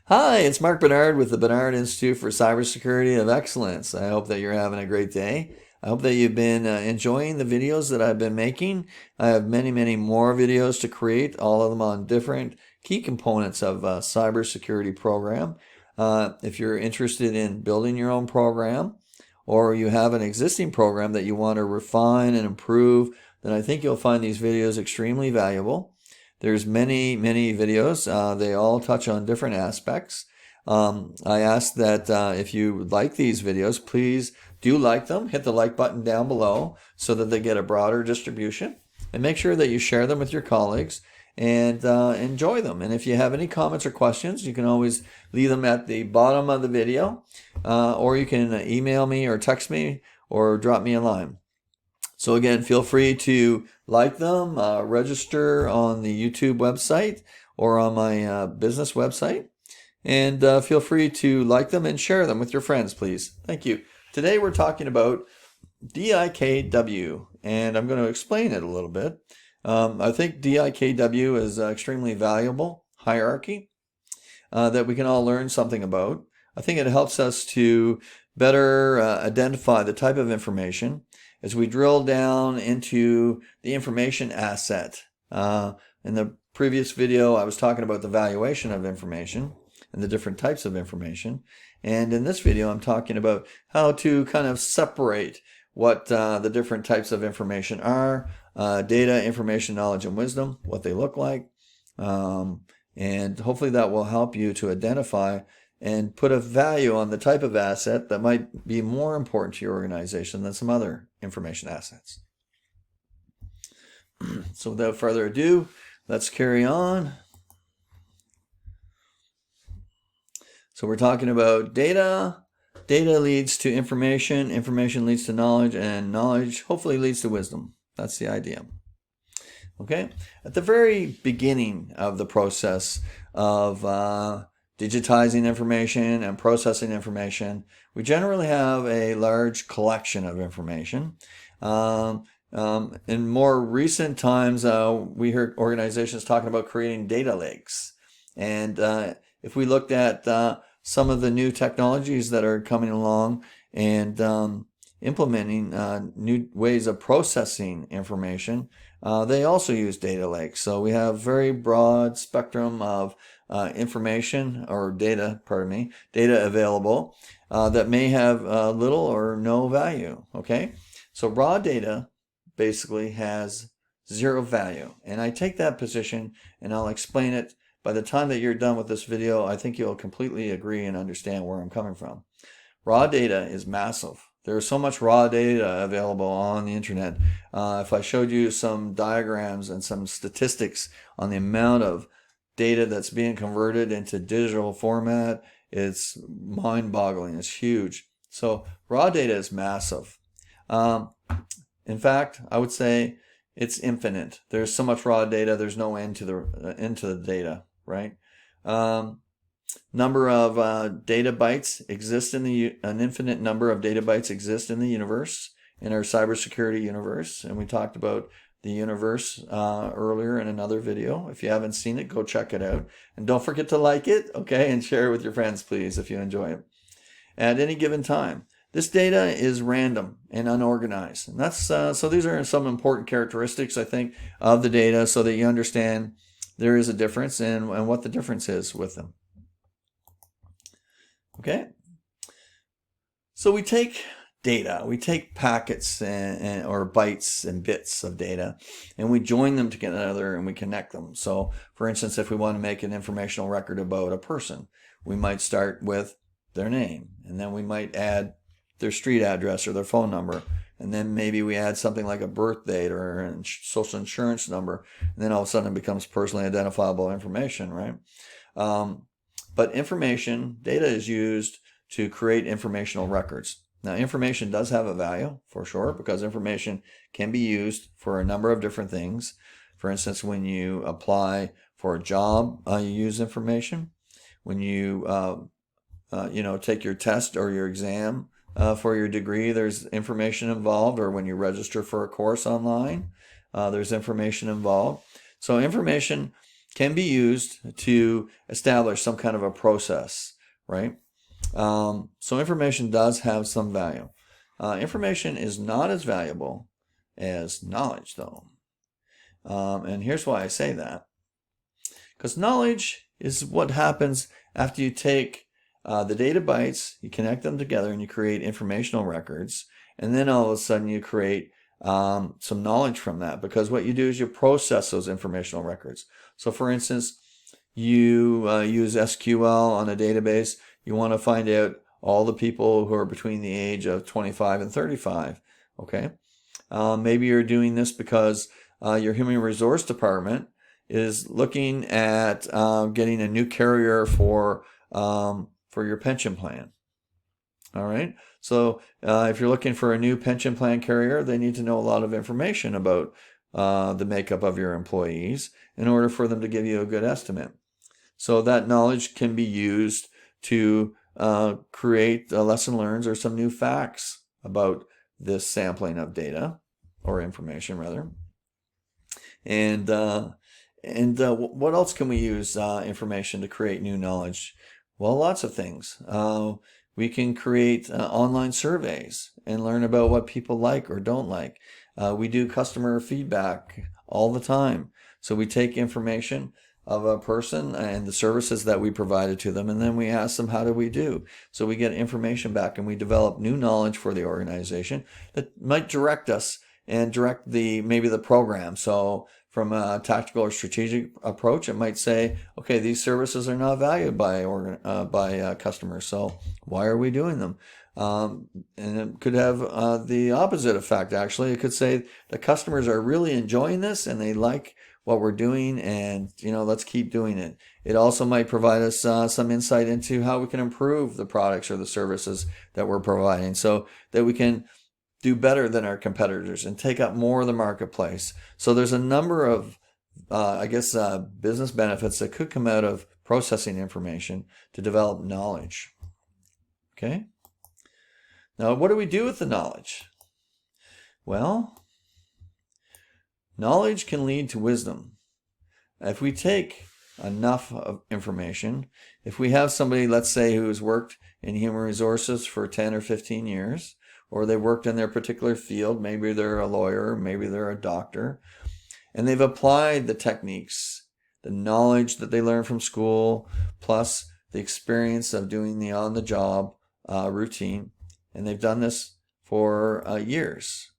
Hi, it's Mark Bernard with the Bernard Institute for Cybersecurity of Excellence. I hope that you're having a great day. I hope that you've been enjoying the videos that I've been making. I have many more videos to create, all of them on different key components of a cybersecurity program. If you're interested in building your own program, or you have an existing program that you want to refine and improve, then I think you'll find these videos extremely valuable. There's many videos. They all touch on different aspects. I ask that if you like these videos, please do like them. Hit the like button down below so that they get a broader distribution. And make sure that you share them with your colleagues and enjoy them. And if you have any comments or questions, you can always leave them at the bottom of the video, or you can email me or text me or drop me a line. So again, feel free to like them, register on the YouTube website or on my business website, and feel free to like them and share them with your friends, please. Thank you. Today we're talking about DIKW, and I'm going to explain it a little bit. I think DIKW is extremely valuable hierarchy that we can all learn something about. I think it helps us to better identify the type of information as we drill down into the information asset. In the previous video, I was talking about the valuation of information and the different types of information. And in this video, I'm talking about how to kind of separate what the different types of information are, data, information, knowledge, and wisdom, what they look like. And hopefully that will help you to identify and put a value on the type of asset that might be more important to your organization than some other information assets. So without further ado, let's carry on. So we're talking about data. Data leads to information, information leads to knowledge, and knowledge hopefully leads to wisdom. That's the idea. Okay, at the very beginning of the process of digitizing information and processing information, we generally have a large collection of information. In more recent times, we heard organizations talking about creating data lakes. And if we looked at some of the new technologies that are coming along and implementing new ways of processing information, they also use data lakes. So we have very broad spectrum of information or data, data available that may have little or no value. Okay, so raw data basically has zero value, and I take that position and I'll explain it. By the time that you're done with this video, I think you'll completely agree and understand where I'm coming from. Raw data is massive. There's so much raw data available on the internet. If I showed you some diagrams and some statistics on the amount of data that's being converted into digital format, it's mind-boggling. It's huge. So raw data is massive. In fact, I would say it's infinite. There's so much raw data. There's no end to the data, right? Number of data bytes exist in an infinite number of data bytes exist in the universe, in our cybersecurity universe, and we talked about the universe earlier in another video. If you haven't seen it, go check it out, and don't forget to like it, okay, and share it with your friends, please, if you enjoy it. At any given time, this data is random and unorganized, and that's so these are some important characteristics, I think, of the data, so that you understand there is a difference and what the difference is with them. Okay, so we take data, we take packets or bytes and bits of data, and we join them together and we connect them. So for instance, if we want to make an informational record about a person, we might start with their name, and then we might add their street address or their phone number, and then maybe we add something like a birth date or a social insurance number, and then all of a sudden it becomes personally identifiable information, right? But data is used to create informational records. Now, information does have a value, for sure, because information can be used for a number of different things. For instance, when you apply for a job, you use information. When you, take your test or your exam for your degree, there's information involved. Or when you register for a course online, there's information involved. So information can be used to establish some kind of a process, right? So information does have some value. Information is not as valuable as knowledge, though. And here's why I say that. Because knowledge is what happens after you take the data bytes, you connect them together, and you create informational records. And then all of a sudden you create some knowledge from that. Because what you do is you process those informational records. So for instance, you use SQL on a database. You want to find out all the people who are between the age of 25 and 35. Okay. Maybe you're doing this because your human resource department is looking at getting a new carrier for your pension plan. All right. So if you're looking for a new pension plan carrier, they need to know a lot of information about the makeup of your employees in order for them to give you a good estimate. So that knowledge can be used to create lesson learns or some new facts about this sampling of data or information rather. And what else can we use information to create new knowledge? Well, lots of things. We can create online surveys and learn about what people like or don't like. We do customer feedback all the time. So we take information of a person and the services that we provided to them, and then we ask them, how do we do? So we get information back and we develop new knowledge for the organization that might direct us and direct maybe the program. So from a tactical or strategic approach, it might say, okay, these services are not valued by customers, so why are we doing them? And it could have the opposite effect, actually. It could say the customers are really enjoying this and they like what we're doing, and let's keep doing it. It also might provide us some insight into how we can improve the products or the services that we're providing so that we can do better than our competitors and take up more of the marketplace. So there's a number of, business benefits that could come out of processing information to develop knowledge. Okay? Now, what do we do with the knowledge? Well, knowledge can lead to wisdom. If we take enough of information, if we have somebody, let's say, who's worked in human resources for 10 or 15 years, or they worked in their particular field, maybe they're a lawyer, maybe they're a doctor, and they've applied the techniques, the knowledge that they learned from school, plus the experience of doing the on-the-job routine, and they've done this for years.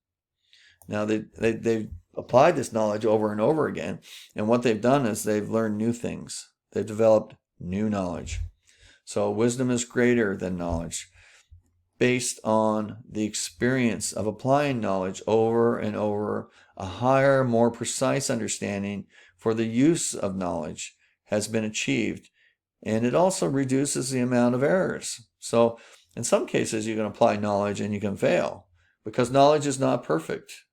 Now, they've applied this knowledge over and over again, and what they've done is they've learned new things. They've developed new knowledge. So wisdom is greater than knowledge, based on the experience of applying knowledge over and over. A higher, more precise understanding for the use of knowledge has been achieved, and it also reduces the amount of errors. So in some cases you can apply knowledge and you can fail because knowledge is not perfect.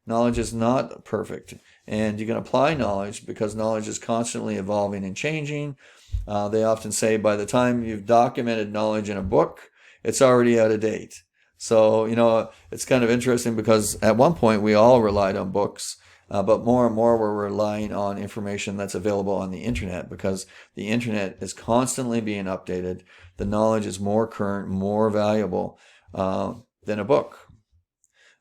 Knowledge is not perfect, and you can apply knowledge because knowledge is constantly evolving and changing. They often say by the time you've documented knowledge in a book, it's already out of date. So, it's kind of interesting because at one point we all relied on books, but more and more we're relying on information that's available on the internet because the internet is constantly being updated. The knowledge is more current, more valuable than a book.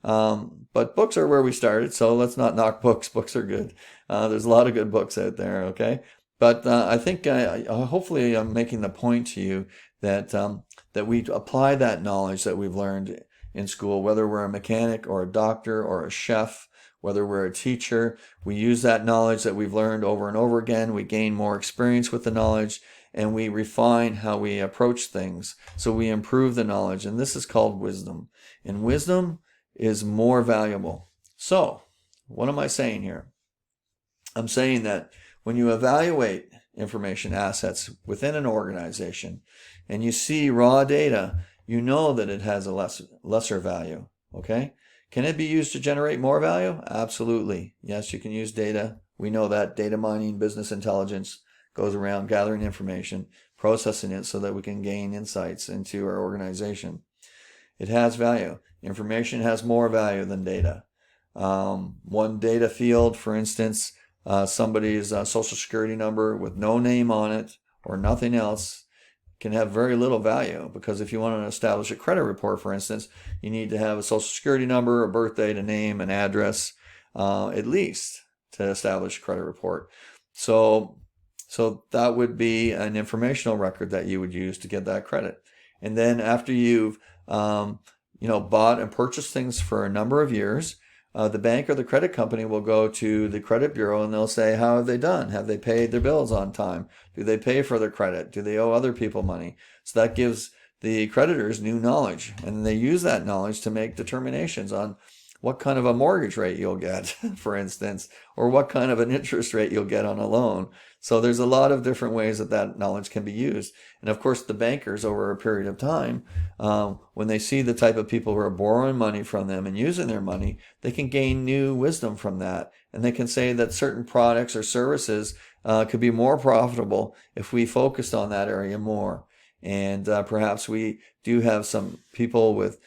But books are where we started, so let's not knock books. Books are good. There's a lot of good books out there, okay? But I think hopefully I'm making the point to you that we apply that knowledge that we've learned in school, whether we're a mechanic or a doctor or a chef, whether we're a teacher. We use that knowledge that we've learned over and over again. We gain more experience with the knowledge, and we refine how we approach things. So we improve the knowledge, and this is called wisdom. And wisdom is more valuable. So, what am I saying here? I'm saying that when you evaluate information assets within an organization and you see raw data, you know that it has a lesser value. Okay? Can it be used to generate more value? Absolutely. Yes, you can use data. We know that data mining, business intelligence goes around gathering information, processing it so that we can gain insights into our organization. It has value. Information has more value than data. One data field, for instance, somebody's social security number with no name on it or nothing else can have very little value, because if you want to establish a credit report, for instance, you need to have a social security number, a birth date, a name, an address, at least, to establish a credit report. So that would be an informational record that you would use to get that credit. And then after you've bought and purchased things for a number of years, the bank or the credit company will go to the credit bureau and they'll say, how have they done? Have they paid their bills on time? Do they pay for their credit? Do they owe other people money? So that gives the creditors new knowledge, and they use that knowledge to make determinations on what kind of a mortgage rate you'll get, for instance, or what kind of an interest rate you'll get on a loan. So there's a lot of different ways that knowledge can be used. And of course, the bankers, over a period of time, when they see the type of people who are borrowing money from them and using their money, they can gain new wisdom from that. And they can say that certain products or services could be more profitable if we focused on that area more. And perhaps we do have some people with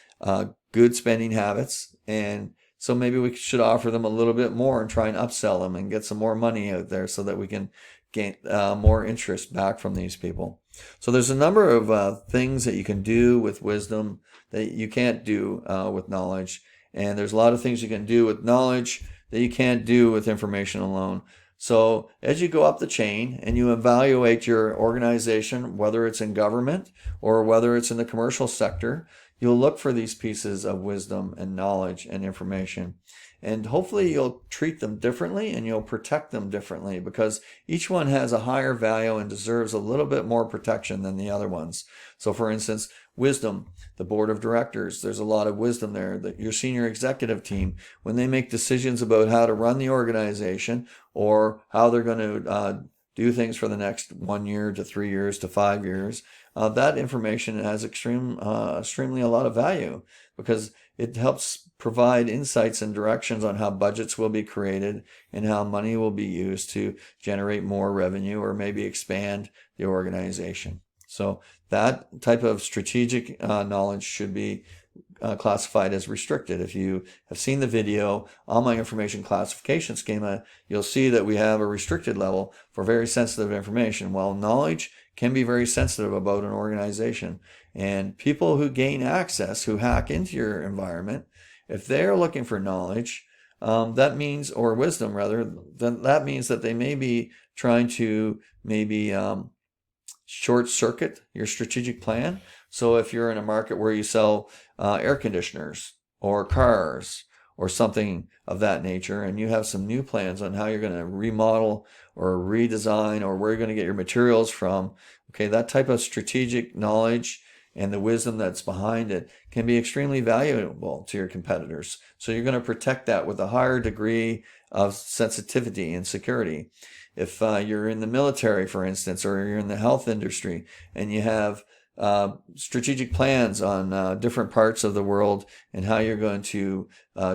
good spending habits, and so maybe we should offer them a little bit more and try and upsell them and get some more money out there so that we can gain more interest back from these people. So there's a number of things that you can do with wisdom that you can't do with knowledge, and there's a lot of things you can do with knowledge that you can't do with information alone. So as you go up the chain and you evaluate your organization, whether it's in government or whether it's in the commercial sector, you'll look for these pieces of wisdom and knowledge and information. And hopefully you'll treat them differently and you'll protect them differently, because each one has a higher value and deserves a little bit more protection than the other ones. So for instance, wisdom, the board of directors, there's a lot of wisdom there. That your senior executive team, when they make decisions about how to run the organization or how they're going to do things for the next 1 year to 3 years to 5 years, that information has extremely a lot of value, because it helps provide insights and directions on how budgets will be created and how money will be used to generate more revenue or maybe expand the organization. So that type of strategic knowledge should be classified as restricted. If you have seen the video on my information classification schema, you'll see that we have a restricted level for very sensitive information. Well, knowledge can be very sensitive about an organization, and people who gain access, who hack into your environment, if they're looking for knowledge, that means, or wisdom rather, then that means that they may be trying to maybe short circuit your strategic plan. So if you're in a market where you sell air conditioners or cars or something of that nature, and you have some new plans on how you're going to remodel or redesign or where you're going to get your materials from, okay, that type of strategic knowledge and the wisdom that's behind it can be extremely valuable to your competitors. So you're going to protect that with a higher degree of sensitivity and security. If you're in the military, for instance, or you're in the health industry, and you have strategic plans on different parts of the world and how you're going to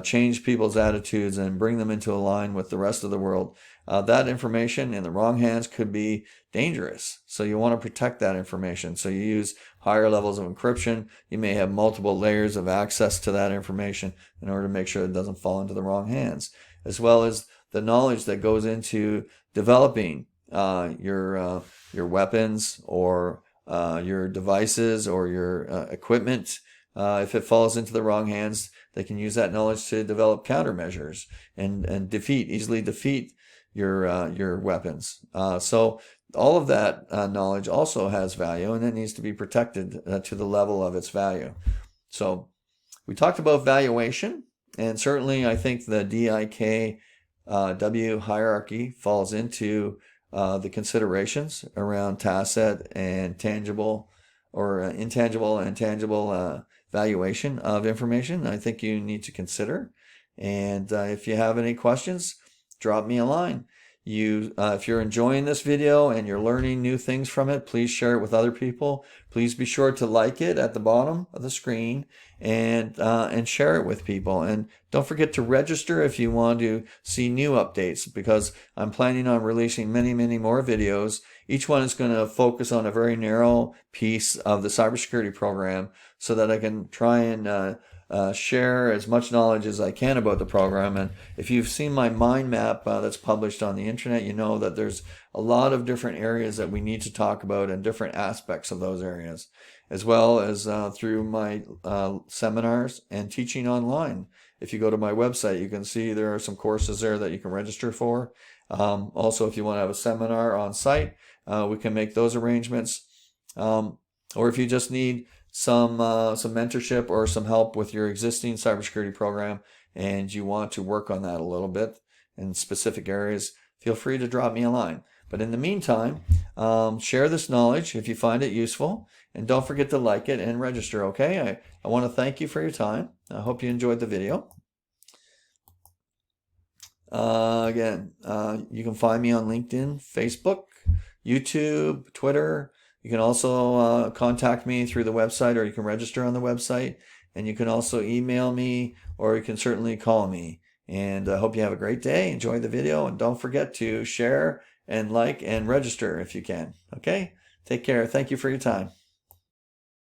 change people's attitudes and bring them into a line with the rest of the world, that information in the wrong hands could be dangerous. So you want to protect that information. So you use higher levels of encryption. You may have multiple layers of access to that information in order to make sure it doesn't fall into the wrong hands, as well as the knowledge that goes into developing your weapons or your devices or your equipment. If it falls into the wrong hands, they can use that knowledge to develop countermeasures and easily defeat your weapons. So all of that knowledge also has value, and it needs to be protected to the level of its value. So we talked about valuation, and certainly I think the DIKW hierarchy falls into the considerations around tacit and tangible or intangible and tangible valuation of information. I think you need to consider. And if you have any questions, drop me a line. If you're enjoying this video and you're learning new things from it, please share it with other people. Please be sure to like it at the bottom of the screen and share it with people. And don't forget to register if you want to see new updates, because I'm planning on releasing many, many more videos. Each one is going to focus on a very narrow piece of the cybersecurity program so that I can try and share as much knowledge as I can about the program. And if you've seen my mind map that's published on the internet, you know that there's a lot of different areas that we need to talk about and different aspects of those areas, as well as through my seminars and teaching online. If you go to my website, you can see there are some courses there that you can register for. Also, if you want to have a seminar on site, we can make those arrangements. Or if you just need some mentorship or some help with your existing cybersecurity program and you want to work on that a little bit in specific areas, feel free to drop me a line. But in the meantime, share this knowledge if you find it useful, and don't forget to like it and register, okay? I want to thank you for your time. I hope you enjoyed the video. Again, you can find me on LinkedIn, Facebook, YouTube, Twitter. You can also contact me through the website, or you can register on the website. And you can also email me, or you can certainly call me. And I hope you have a great day. Enjoy the video, and don't forget to share and like and register if you can. Okay? Take care. Thank you for your time.